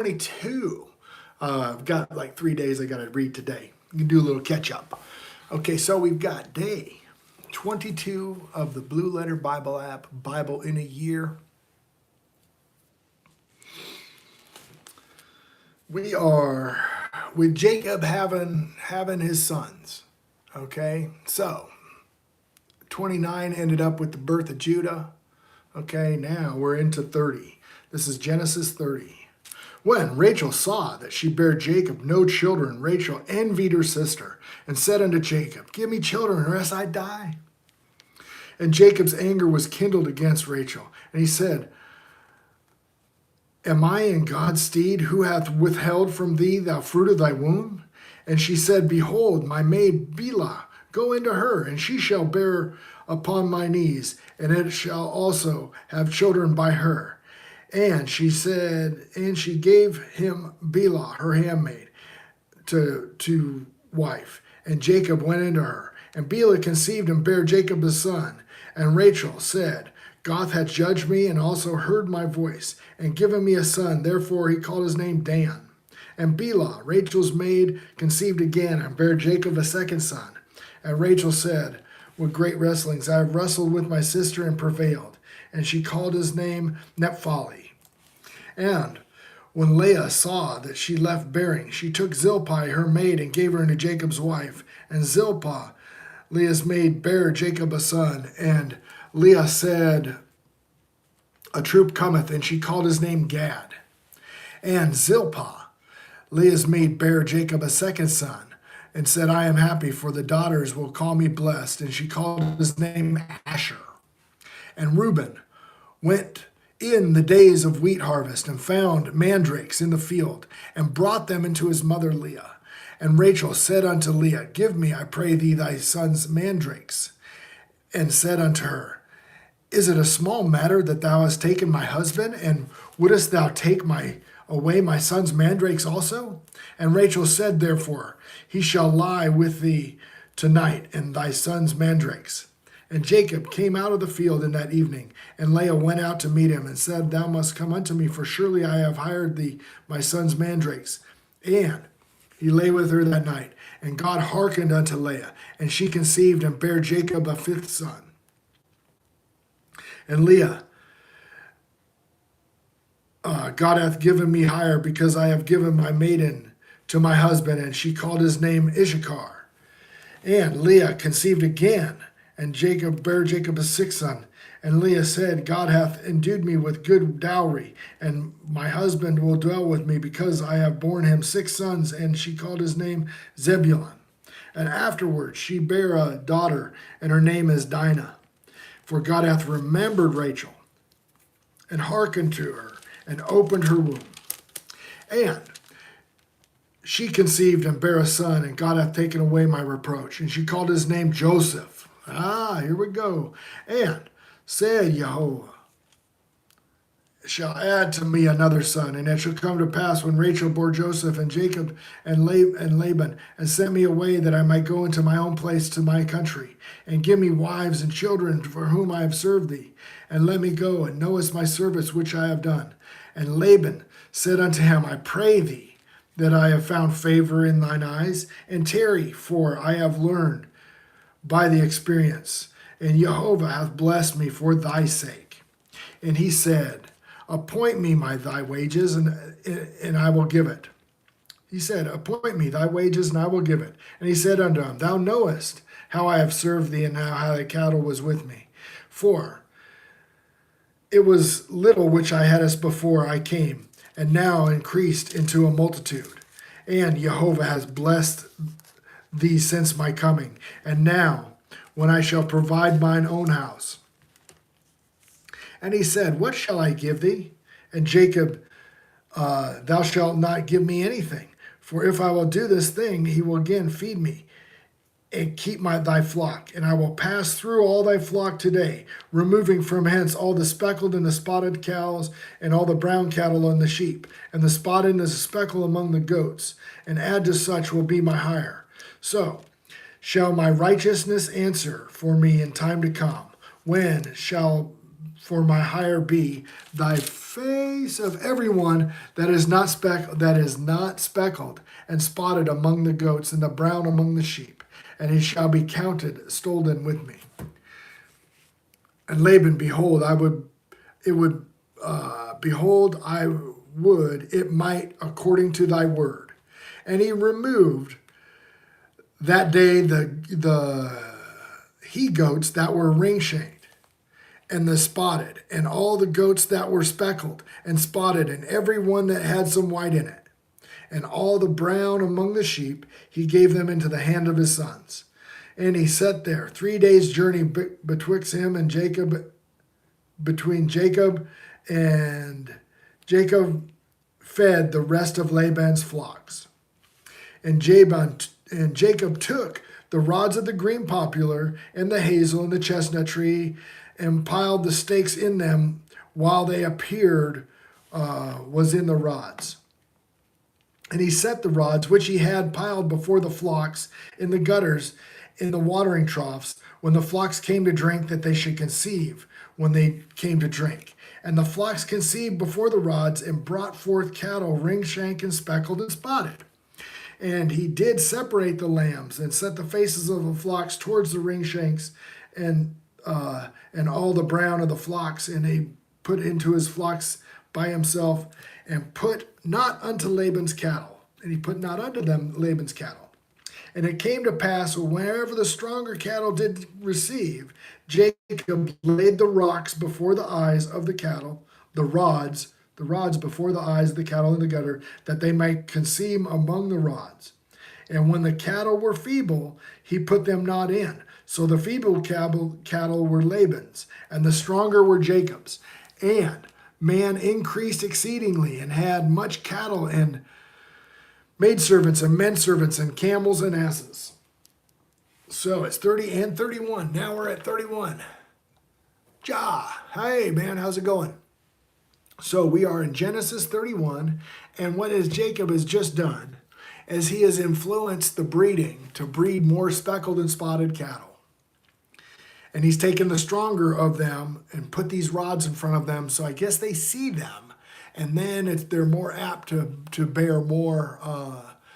22. I've got like 3 days I got to read today. You can do a little catch up. Okay, so we've got day 22 of the Blue Letter Bible app, Bible in a Year. We are with Jacob having his sons. Okay, so 29 ended up with the birth of Judah. Okay, now we're into 30. This is Genesis 30. When Rachel saw that she bare Jacob no children, Rachel envied her sister and said unto Jacob, Give me children, or else I die. And Jacob's anger was kindled against Rachel. And he said, Am I in God's stead, who hath withheld from thee the fruit of thy womb? And she said, Behold, my maid Bilhah, go into her, and she shall bear upon my knees, and it shall also have children by her. And she said, and she gave him Bilhah, her handmaid, to wife. And Jacob went into her. And Bilhah conceived and bare Jacob a son. And Rachel said, God hath judged me, and also heard my voice, and given me a son. Therefore he called his name Dan. And Bilhah, Rachel's maid, conceived again, and bare Jacob a second son. And Rachel said, with great wrestlings, I have wrestled with my sister and prevailed. And she called his name Naphtali. And when Leah saw that she left bearing, she took Zilpah, her maid, and gave her unto Jacob's wife. And Zilpah, Leah's maid, bare Jacob a son. And Leah said, A troop cometh, and she called his name Gad. And Zilpah, Leah's maid, bare Jacob a second son, and said, I am happy, for the daughters will call me blessed. And she called his name Asher. And Reuben went in the days of wheat harvest, and found mandrakes in the field, and brought them into his mother Leah. And Rachel said unto Leah, Give me, I pray thee, thy son's mandrakes. And said unto her, Is it a small matter that thou hast taken my husband? And wouldest thou take away my son's mandrakes also? And Rachel said, Therefore, he shall lie with thee tonight, and thy son's mandrakes. And Jacob came out of the field in that evening, and Leah went out to meet him, and said, Thou must come unto me, for surely I have hired thee my son's mandrakes. And he lay with her that night, and God hearkened unto Leah, and she conceived and bare Jacob a fifth son. And Leah, God hath given me hire, because I have given my maiden to my husband, and she called his name Issachar. And Leah conceived again, and Jacob bare Jacob a sixth son. And Leah said, God hath endued me with good dowry, and my husband will dwell with me, because I have borne him six sons. And she called his name Zebulun. And afterwards she bare a daughter, and her name is Dinah. For God hath remembered Rachel, and hearkened to her, and opened her womb. And she conceived and bare a son, and God hath taken away my reproach. And she called his name Joseph. Here we go. And said Jehovah, shall add to me another son. And it shall come to pass, when Rachel bore Joseph and Jacob and Laban, and sent me away, that I might go into my own place to my country, and give me wives and children for whom I have served thee, and let me go, and knowest my service which I have done. And Laban said unto him, I pray thee that I have found favor in thine eyes, and tarry, for I have learned by the experience, and Jehovah hath blessed me for thy sake. And he said, Appoint me thy wages, and I will give it. He said, Appoint me thy wages, and I will give it. And he said unto him, Thou knowest how I have served thee, and how thy cattle was with me. For it was little which I hadst before I came, and now increased into a multitude. And Jehovah has blessed thee since my coming. And now, when I shall provide mine own house. And he said, What shall I give thee? And Jacob, Thou shalt not give me anything. For if I will do this thing, he will again feed me, and keep thy flock. And I will pass through all thy flock today, removing from hence all the speckled and the spotted cows, and all the brown cattle and the sheep, and the spotted and the speckled among the goats. And add to such will be my hire. So shall my righteousness answer for me in time to come, when shall for my hire be thy face of everyone that is not speckled and spotted among the goats, and the brown among the sheep, and he shall be counted stolen with me. And Laban, behold, I would it might according to thy word. And he removed that day the he goats that were ring-shanked, and the spotted, and all the goats that were speckled and spotted, and every one that had some white in it. And all the brown among the sheep, he gave them into the hand of his sons. And he sat there 3 days' journey betwixt him and Jacob, between Jacob, and Jacob fed the rest of Laban's flocks. And Jacob took the rods of the green poplar and the hazel and the chestnut tree, and piled the stakes in them while they appeared was in the rods. And he set the rods which he had piled before the flocks in the gutters, in the watering troughs, when the flocks came to drink, that they should conceive when they came to drink. And the flocks conceived before the rods, and brought forth cattle ring-shanked and speckled and spotted. And he did separate the lambs, and set the faces of the flocks towards the ring-shanks, and all the brown of the flocks, and he put into his flocks by himself, and put not unto Laban's cattle, and he put not unto them Laban's cattle. And it came to pass, wherever the stronger cattle did receive, Jacob laid the rocks before the eyes of the cattle, the rods before the eyes of the cattle in the gutter, that they might conceive among the rods. And when the cattle were feeble, he put them not in. So the feeble cattle were Laban's, and the stronger were Jacob's. And man increased exceedingly, and had much cattle, and maidservants, and menservants, and camels, and asses. So it's 30 and 31. Now we're at 31. Hey man, how's it going? So we are in Genesis 31, and what Jacob has just done is he has influenced the breeding to breed more speckled and spotted cattle. And he's taken the stronger of them and put these rods in front of them, so I guess they see them, and then they're more apt to bear more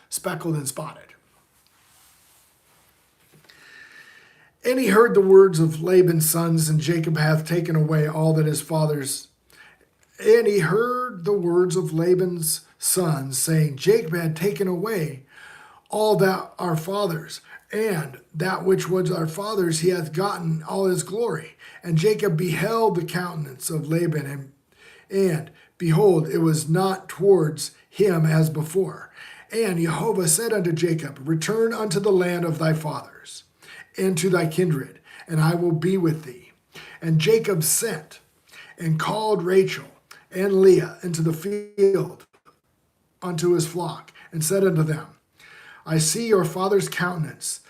speckled and spotted. And he heard the words of Laban's sons, and Jacob hath taken away all that his fathers. And he heard the words of Laban's sons, saying, Jacob had taken away all that our fathers, and that which was our fathers he hath gotten all his glory. And Jacob beheld the countenance of Laban, and behold, it was not towards him as before. And Jehovah said unto Jacob, Return unto the land of thy fathers, and to thy kindred, and I will be with thee. And Jacob sent and called Rachel and Leah into the field unto his flock, and said unto them, I see your father's countenance,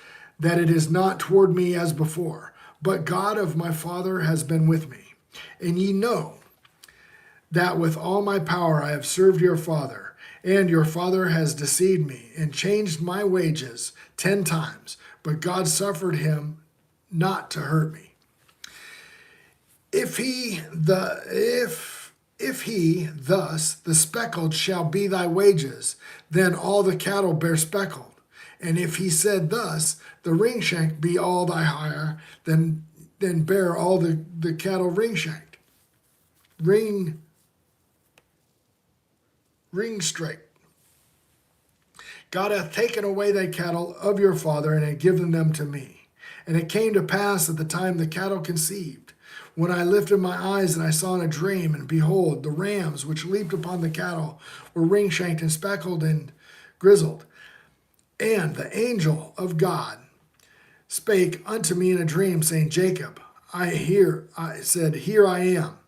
that it is not toward me as before, but God of my father has been with me. And ye know that with all my power I have served your father, and your father has deceived me, and changed my wages 10 times, but God suffered him not to hurt me. If he thus the speckled shall be thy wages, then all the cattle bear speckled. And if he said thus, the ring shank be all thy hire, then bear all the cattle ring shanked. Ring straight. God hath taken away thy cattle of your father, and hath given them to me. And it came to pass at the time the cattle conceived, when I lifted my eyes, and I saw in a dream, and behold, the rams which leaped upon the cattle were ring-shanked and speckled and grizzled. And the angel of God spake unto me in a dream, saying, Jacob, I said, Here I am.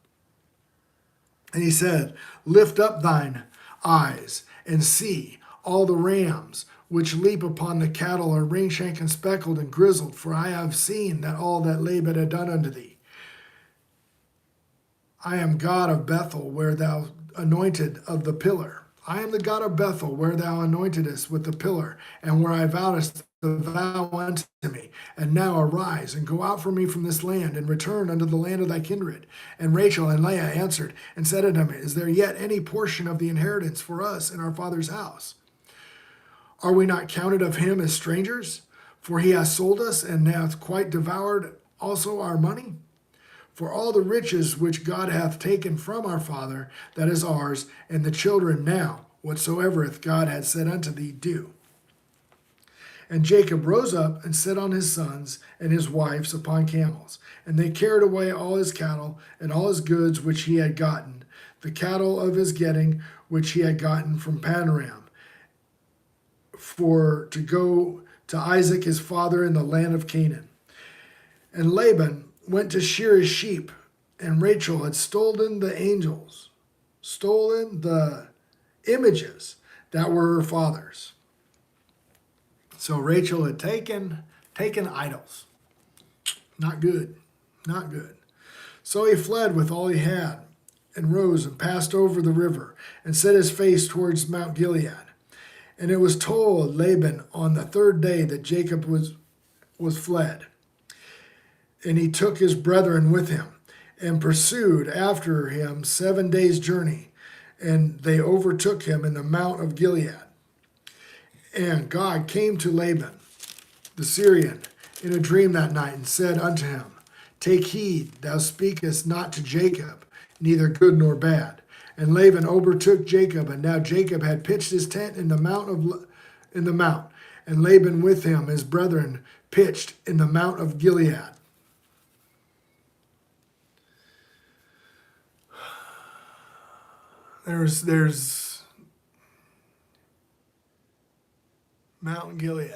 And he said, Lift up thine eyes, and see, all the rams which leap upon the cattle are ring-shanked and speckled and grizzled, for I have seen that all that Laban had done unto thee. I am God of Bethel, where thou anointed of the pillar. I am the God of Bethel, where thou anointedest with the pillar, and where I vowedest the vow unto me. And now arise, and go out from me from this land, and return unto the land of thy kindred. And Rachel and Leah answered, and said unto him, Is there yet any portion of the inheritance for us in our father's house? Are we not counted of him as strangers? For he hath sold us, and hath quite devoured also our money. For all the riches which God hath taken from our father, that is ours, and the children now, whatsoever God had said unto thee, do. And Jacob rose up and set on his sons and his wives upon camels, and they carried away all his cattle and all his goods which he had gotten, the cattle of his getting which he had gotten from Padan-aram, for to go to Isaac his father in the land of Canaan. And Laban went to shear his sheep, and Rachel had stolen the images that were her father's. So Rachel had taken idols. Not good, not good. So he fled with all he had, and rose and passed over the river, and set his face towards Mount Gilead. And it was told Laban on the third day that Jacob was fled. And he took his brethren with him, and pursued after him 7 days' journey, and they overtook him in the mount of Gilead. And God came to Laban, the Syrian, in a dream that night, and said unto him, Take heed, thou speakest not to Jacob, neither good nor bad. And Laban overtook Jacob, and now Jacob had pitched his tent in the mount, and Laban with him, his brethren, pitched in the mount of Gilead. There's Mount Gilead.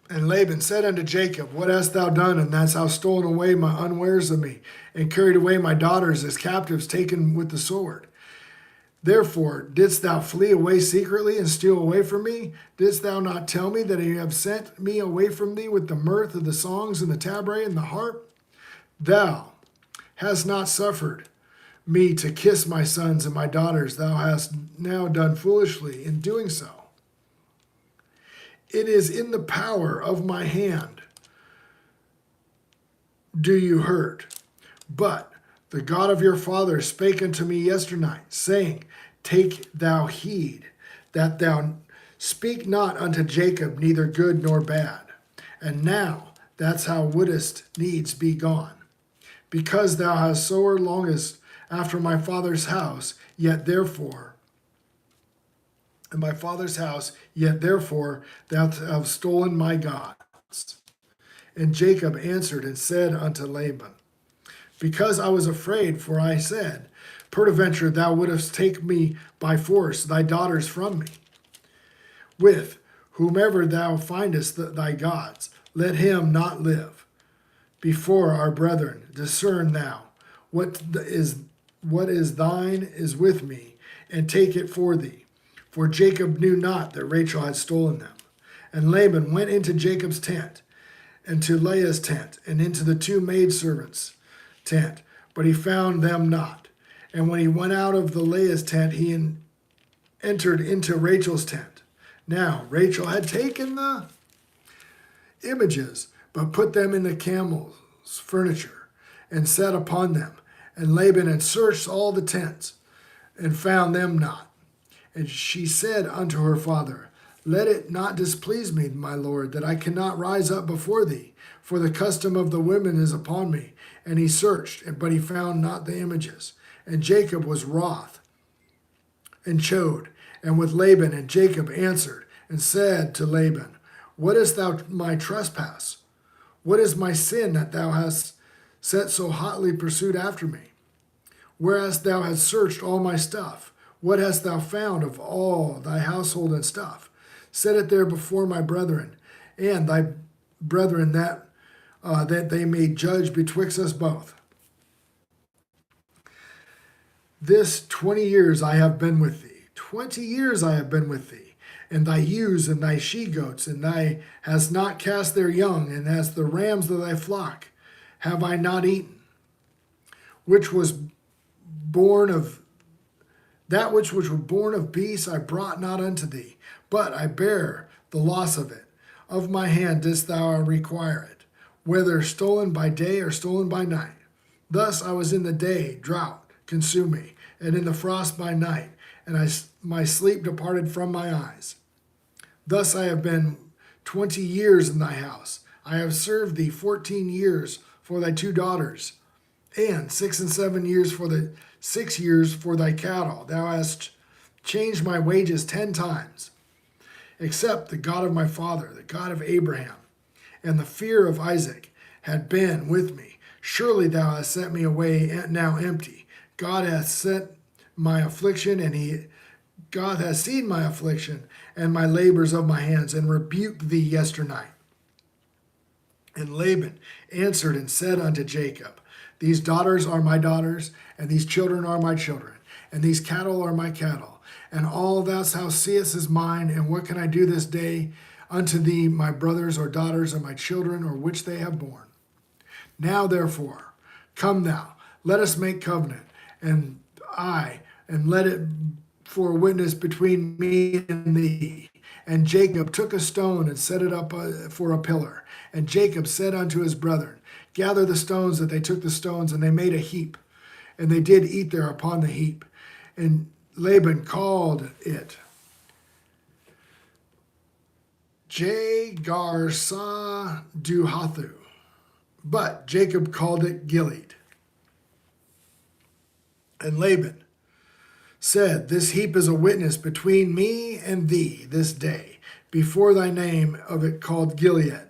And Laban said unto Jacob, What hast thou done? And hast thou stolen away my unwares of me, and carried away my daughters as captives taken with the sword? Therefore didst thou flee away secretly and steal away from me? Didst thou not tell me that he have sent me away from thee with the mirth of the songs and the tabret and the harp? Thou hast not suffered me to kiss my sons and my daughters. Thou hast now done foolishly in doing so. It is in the power of my hand do you hurt. But the God of your father spake unto me yesternight, saying, Take thou heed that thou speak not unto Jacob neither good nor bad. And now that's how wouldest needs be gone. Because thou hast sower longest after my father's house, yet therefore thou hast stolen my gods. And Jacob answered and said unto Laban, Because I was afraid, for I said, Peradventure thou wouldest take me by force, thy daughters from me. With whomever thou findest thy gods, let him not live. Before our brethren, discern thou what is thine is with me, and take it for thee. For Jacob knew not that Rachel had stolen them. And Laban went into Jacob's tent, and to Leah's tent, and into the two maidservants' tent, but he found them not. And when he went out of the Leah's tent, he entered into Rachel's tent. Now Rachel had taken the images, but put them in the camel's furniture, and sat upon them. And Laban had searched all the tents, and found them not. And she said unto her father, Let it not displease me, my lord, that I cannot rise up before thee, for the custom of the women is upon me. And he searched, but he found not the images. And Jacob was wroth and chode. And with Laban and Jacob answered and said to Laban, What is thou my trespass? What is my sin that thou hast set so hotly pursued after me? Whereas thou hast searched all my stuff, what hast thou found of all thy household and stuff? Set it there before my brethren, and thy brethren, that they may judge betwixt us both. This 20 years I have been with thee. 20 years I have been with thee, and thy ewes and thy she-goats, and thy hast not cast their young, and as the rams of thy flock have I not eaten, which was born of that which were born of beasts I brought not unto thee, but I bear the loss of it. Of my hand didst thou require it, whether stolen by day or stolen by night. Thus I was in the day, drought consumed me, and in the frost by night, and my sleep departed from my eyes. Thus I have been 20 years in thy house. I have served thee 14 years for thy 2 daughters, and 6 and 7 years for the 6 years for thy cattle. Thou hast changed my wages 10 times. Except the God of my father, the God of Abraham, and the fear of Isaac had been with me. Surely thou hast sent me away now empty. God hath set my affliction, and God has seen my affliction and my labors of my hands, and rebuked thee yesternight. And Laban answered and said unto Jacob, These daughters are my daughters, and these children are my children, and these cattle are my cattle. And all thou seest is mine, and what can I do this day unto thee, my brothers or daughters, or my children, or which they have borne? Now therefore, come thou, let us make covenant, and let it for a witness between me and thee. And Jacob took a stone and set it up for a pillar. And Jacob said unto his brethren, Gather the stones. That they took the stones, and they made a heap. And they did eat there upon the heap. And Laban called it Jegar-sahadutha, but Jacob called it Gilead. And Laban said, This heap is a witness between me and thee this day, before thy name of it called Gilead.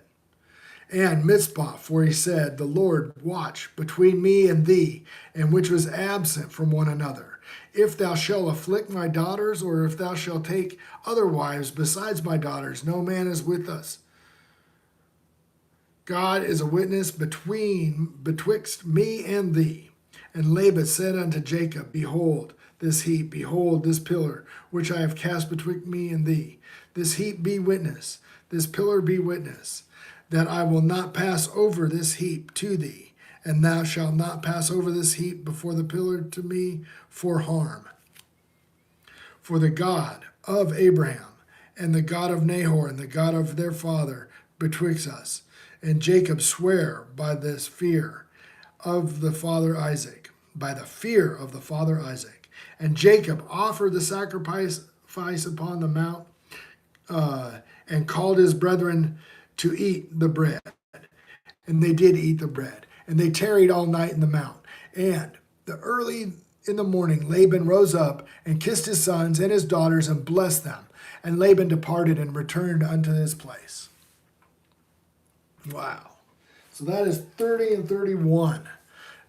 And Mizpah, for he said, The Lord watch between me and thee, and which was absent from one another. If thou shalt afflict my daughters, or if thou shalt take other wives besides my daughters, no man is with us. God is a witness betwixt me and thee. And Laban said unto Jacob, Behold this heap, behold this pillar, which I have cast betwixt me and thee. This heap be witness, this pillar be witness, that I will not pass over this heap to thee, and thou shalt not pass over this heap before the pillar to me for harm. For the God of Abraham, and the God of Nahor, and the God of their father betwixt us. And Jacob sware by this fear of the father Isaac, by the fear of the father Isaac. And Jacob offered the sacrifice upon the mount, and called his brethren to eat the bread. And they did eat the bread. And they tarried all night in the mount. And early in the morning, Laban rose up and kissed his sons and his daughters and blessed them. And Laban departed and returned unto his place. Wow. So that is 30 and 31.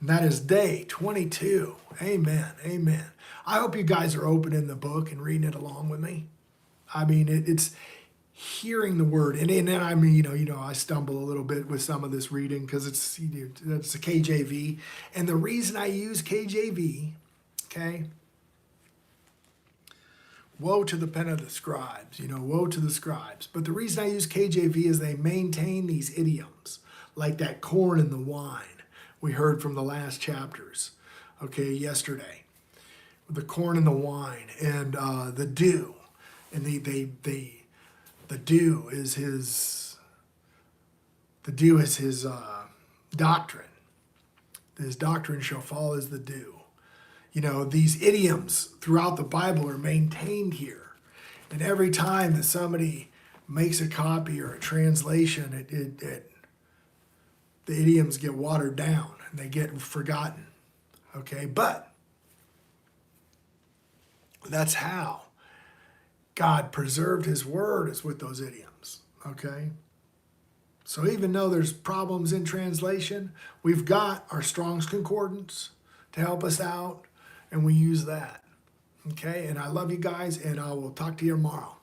And that is day 22. Amen. Amen. I hope you guys are opening the book and reading it along with me. I mean, it's hearing the word. And I mean, I stumble a little bit with some of this reading because it's a KJV. And the reason I use KJV, okay, woe to the pen of the scribes, woe to the scribes. But the reason I use KJV is they maintain these idioms, like that corn and the wine we heard from the last chapters, okay, yesterday. The corn and the wine and the dew. And the dew is his doctrine. His doctrine shall fall as the dew. These idioms throughout the Bible are maintained here. And every time that somebody makes a copy or a translation, the idioms get watered down and they get forgotten. Okay, but that's how God preserved his word, is with those idioms. Okay? So even though there's problems in translation, we've got our Strong's Concordance to help us out, and we use that. Okay? And I love you guys, and I will talk to you tomorrow.